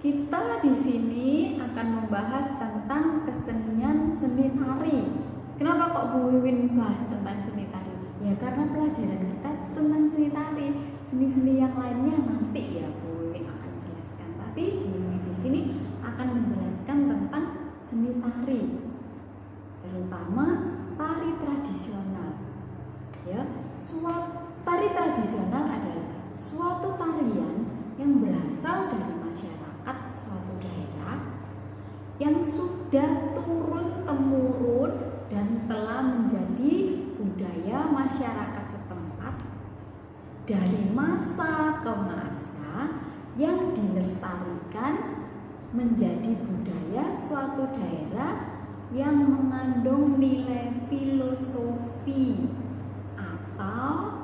Kita di sini akan membahas tentang kesenian seni tari. Kenapa kok Bu Wiwin bahas tentang seni tari? Ya karena pelajaran kita tentang seni tari. Seni-seni yang lainnya nanti ya Bu Wiwin akan jelaskan. Tapi Bu Wiwin di sini akan menjelaskan tentang seni tari, terutama tari tradisional. Ya, tari tradisional adalah suatu tarian yang berasal dari masyarakat suatu daerah yang sudah turun-temurun dan telah menjadi budaya masyarakat setempat dari masa ke masa yang dilestarikan menjadi budaya suatu daerah yang mengandung nilai filosofi atau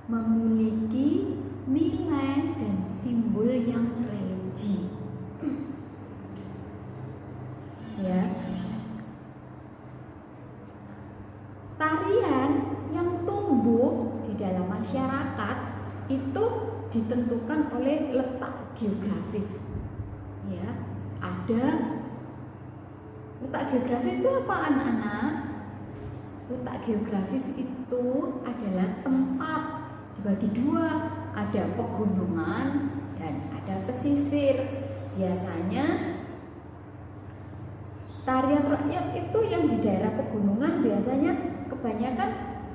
memiliki nilai dan simbol yang religi. Ya. Tarian yang tumbuh di dalam masyarakat itu ditentukan oleh letak geografis. Ya, ada letak geografis itu apa anak-anak? Letak geografis itu adalah tempat dibagi dua, ada pegunungan dan ada pesisir. Biasanya tarian rakyat itu yang di daerah pegunungan biasanya kebanyakan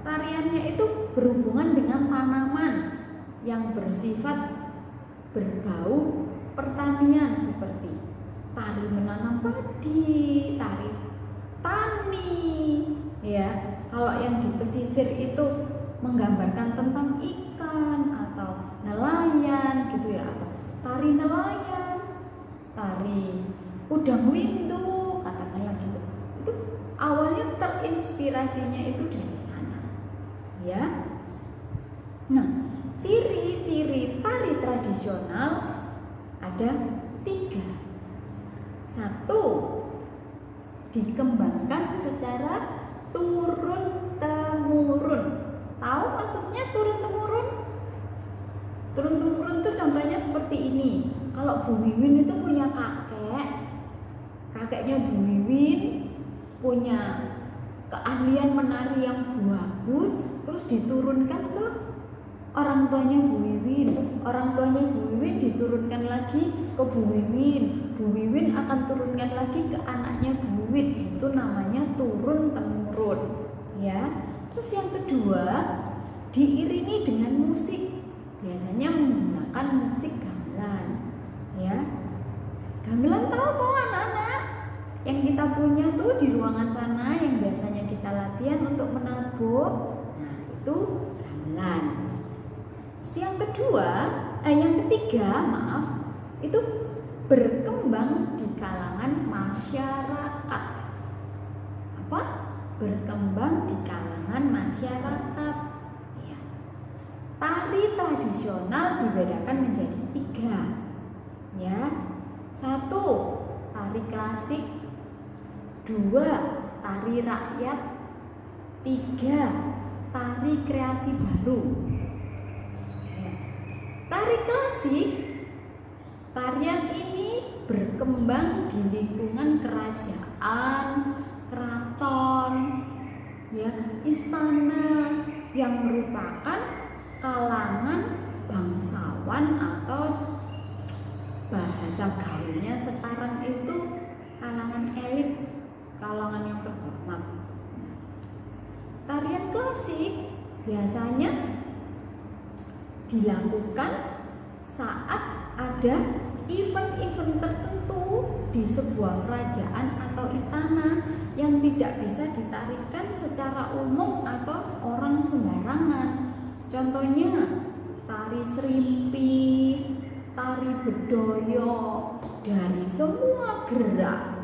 tariannya itu berhubungan dengan tanaman yang bersifat berbau pertanian seperti tari menanam padi, tari tani. Ya, kalau yang di pesisir itu menggambarkan tentang ikan atau nelayan gitu ya, atau tari nelayan, tari udang windu katakanlah gitu. Itu awalnya terinspirasinya itu dari sana. Ya. Nah, ciri-ciri tari tradisional ada 3. 1, dikembangkan secara turun-temurun. Tahu maksudnya turun-temurun? Turun-temurun itu contohnya seperti ini. Kalau Bu Wiwin itu punya kakeknya Bu Wiwin punya keahlian menari yang bagus, terus diturunkan ke orang tuanya Bu Wiwin. Orang tuanya Bu Wiwin diturunkan lagi ke Bu Wiwin. Bu Wiwin akan turunkan lagi ke anaknya Bu Wiwin. Itu namanya turun-temurun. Ya. Terus yang kedua, diiringi dengan musik. Biasanya menggunakan musik gamelan. Ya. Gamelan tahu toh anak-anak? Yang kita punya tuh di ruangan sana yang biasanya kita latihan untuk menabuh. Nah, itu gamelan. Terus yang ketiga, itu berkembang di kalangan masyarakat. Apa? Berkembang di kalangan masyarakat. Ya. Tari tradisional dibedakan menjadi 3. Ya. 1, tari klasik. 2, tari rakyat. 3, tari kreasi baru. Ya. Tari klasik, tarian ini berkembang di lingkungan kerajaan, keraton, ya, istana yang merupakan kalangan bangsawan atau bahasa gaulnya sekarang itu kalangan elit, kalangan yang terhormat. Tarian klasik biasanya dilakukan saat ada event-event tertentu di sebuah kerajaan atau istana yang tidak bisa ditarikan secara umum atau orang sembarangan. Contohnya tari serimpi, tari bedoyo, dari semua gerak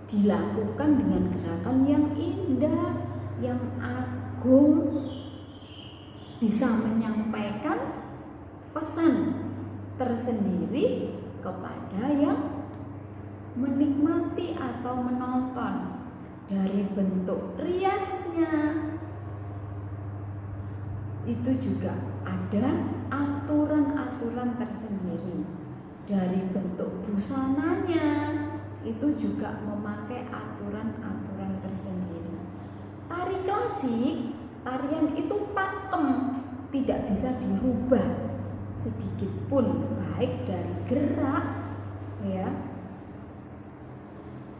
dilakukan dengan gerakan yang indah, yang agung, bisa menyampaikan pesan tersendiri kepada yang menikmati atau menonton. Dari bentuk riasnya itu juga ada aturan-aturan tersendiri. dari bentuk busananya itu juga memakai aturan-aturan tersendiri. Tari klasik, tarian itu pakem, tidak bisa dirubah sedikit pun, baik dari gerak, ya,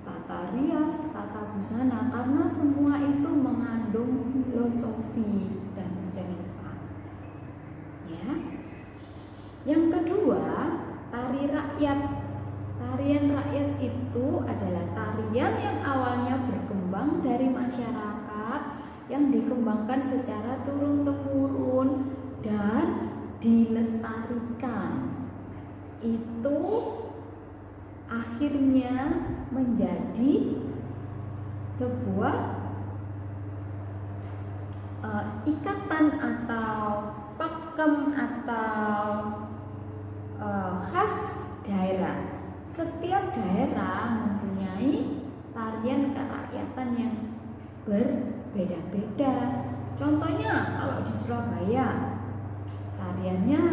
tata rias, tata busana, karena semua itu mengandung filosofi dan cerita. Ya. Yang kedua, tari rakyat. Tarian rakyat itu adalah tarian yang awalnya berkembang dari masyarakat, yang dikembangkan secara turun-temurun dan dilestarikan. Itu akhirnya menjadi sebuah ikatan atau pakem atau khas daerah. Setiap daerah mempunyai tarian kerakyatan yang berbeda-beda. Contohnya kalau di Surabaya, tariannya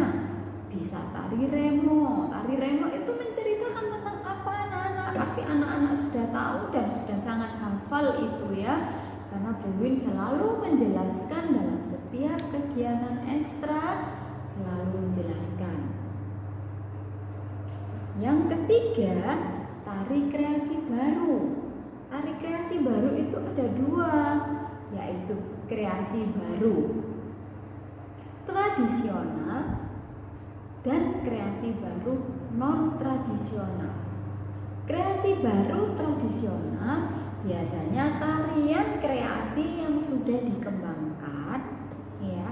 bisa tari remo. Tari remo itu menceritakan tentang apa, anak-anak? Pasti anak-anak sudah tahu dan sudah sangat hafal itu ya. Karena Bu Win selalu menjelaskan dalam setiap kegiatan ekstra, selalu menjelaskan. Yang ketiga, tari kreasi baru. Tari kreasi baru itu ada dua, yaitu kreasi baru tradisional dan kreasi baru non-tradisional. Kreasi baru tradisional biasanya tarian kreasi yang sudah dikembangkan ya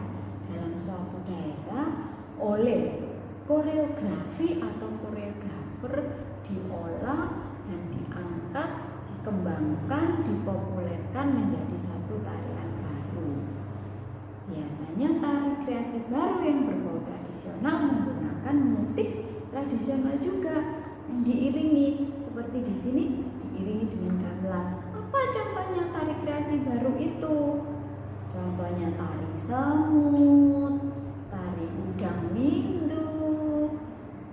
dalam suatu daerah oleh koreografi atau koreografer, diolah dan diangkat, dikembangkan, dipopulerkan menjadi satu tarian baru. Biasanya tari kreasi baru yang berbau tradisional menggunakan musik tradisional juga yang diiringi seperti di sini diiringi dengan gamelan. Apa contohnya tari kreasi baru itu? Contohnya tari semut, tari udang windu,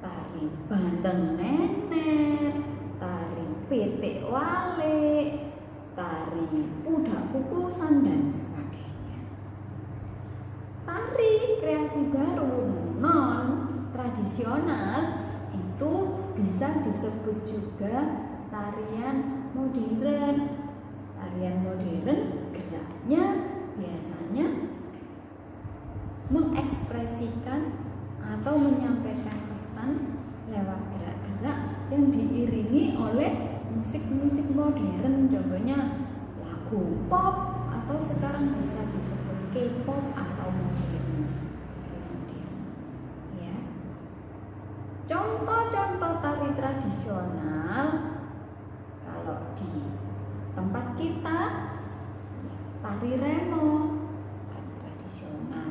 tari bandeng nenek, tari pitik wale, tari pudak kukusan dan sebagainya. Tari kreasi baru non tradisional itu bisa disebut juga tarian modern. Tarian modern geraknya biasanya mengekspresikan atau menyampaikan pesan lewat gerak-gerak yang diiringi oleh musik-musik modern. Contohnya lagu pop atau sekarang bisa disebut K-pop atau modern. Ya. Contoh-contoh tari tradisional kalau di tempat kita, tari remo, tari tradisional,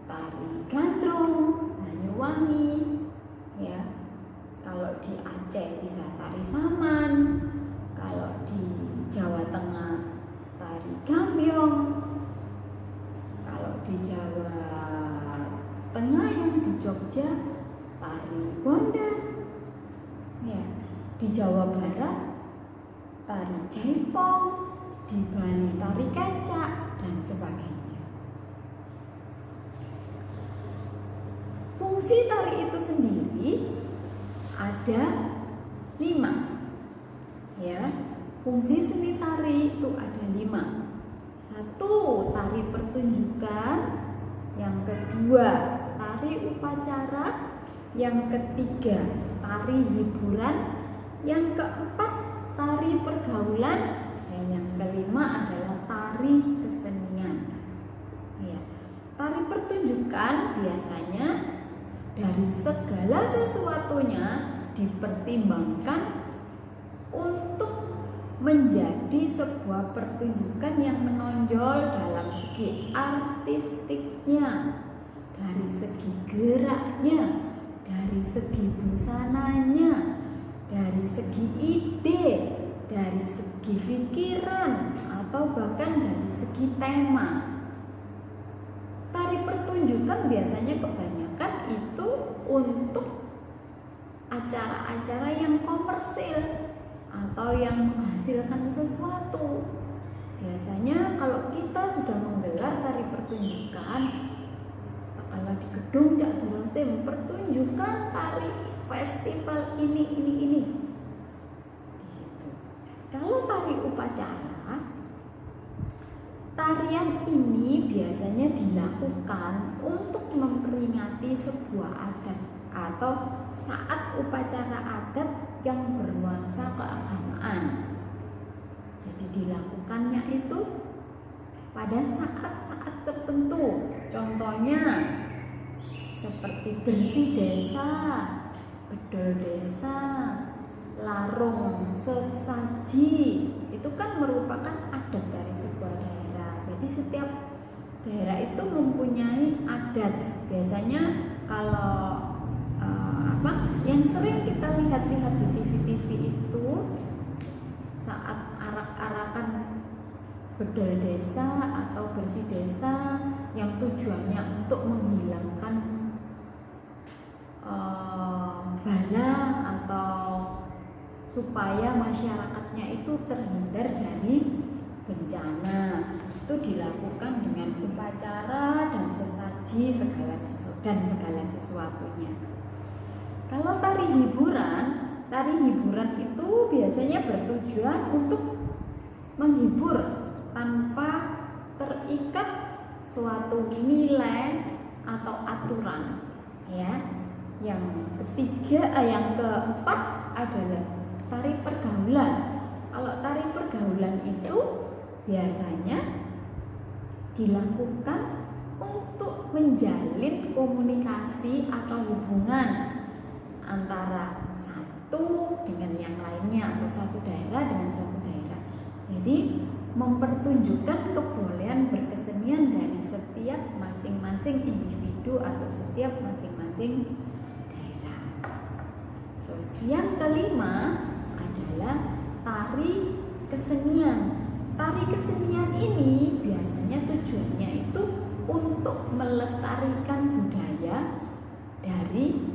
tari gandrung, Banyuwangi, ya. Kalau di Aceh bisa tari saman, kalau di Jawa Tengah tari gambyong, kalau di Jawa Tengah yang di Jogja tari bondan, ya. Di Jawa Barat tari jaipong, di Bali tari kecak dan sebagainya. Fungsi tari itu sendiri ada 5, ya. Fungsi seni tari itu ada 5. 1, tari pertunjukan. Yang kedua, tari upacara. Yang ketiga, tari hiburan. Yang keempat, tari pergaulan. Dan yang kelima adalah tari kesenian. Ya. Tari pertunjukan biasanya dari segala sesuatunya dipertimbangkan untuk menjadi sebuah pertunjukan yang menonjol dalam segi artistiknya, dari segi geraknya, dari segi busananya, dari segi ide, dari segi pikiran, atau bahkan dari segi tema. Tari pertunjukan biasanya kebanyakan itu untuk acara-acara yang komersil atau yang menghasilkan sesuatu. Biasanya kalau kita sudah menggelar tari pertunjukan, kalau di gedung Cak Durasim pertunjukan tari festival ini di situ. Kalau tari upacara, tarian ini biasanya dilakukan untuk memperingati sebuah adat atau saat upacara adat yang bernuansa keagamaan. Jadi dilakukannya itu pada saat-saat tertentu. Contohnya seperti bersih desa, bedol desa, larung sesaji. Itu kan merupakan adat dari sebuah daerah. Jadi setiap daerah itu mempunyai adat. Biasanya kalau yang sering kita lihat-lihat di TV-TV itu saat arak-arakan bedol desa atau bersih desa yang tujuannya untuk menghilangkan bala atau supaya masyarakatnya itu terhindar dari bencana. Itu dilakukan dengan upacara dan sesaji dan segala sesuatunya. Kalau tari hiburan itu biasanya bertujuan untuk menghibur tanpa terikat suatu nilai atau aturan, ya. Yang keempat adalah tari pergaulan. Kalau tari pergaulan itu biasanya dilakukan untuk menjalin komunikasi atau hubungan antara satu dengan yang lainnya atau satu daerah dengan satu daerah. Jadi mempertunjukkan kebolehan berkesenian dari setiap masing-masing individu atau setiap masing-masing daerah. Terus yang kelima adalah tari kesenian. Tari kesenian ini biasanya tujuannya itu untuk melestarikan budaya dari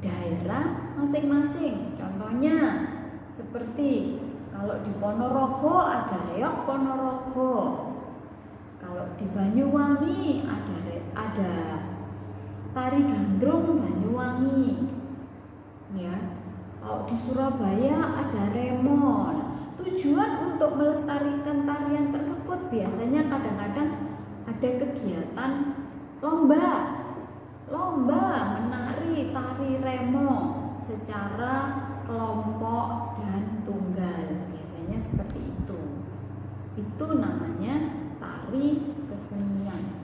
daerah masing-masing. Contohnya seperti kalau di Ponorogo ada reog Ponorogo, kalau di Banyuwangi ada tari gandrung Banyuwangi, ya. Kalau di Surabaya ada remo. Tujuan untuk melestarikan tarian tersebut biasanya kadang-kadang ada kegiatan lomba menari tari remo secara kelompok dan tunggal. Biasanya seperti itu. Itu namanya tari kesenian.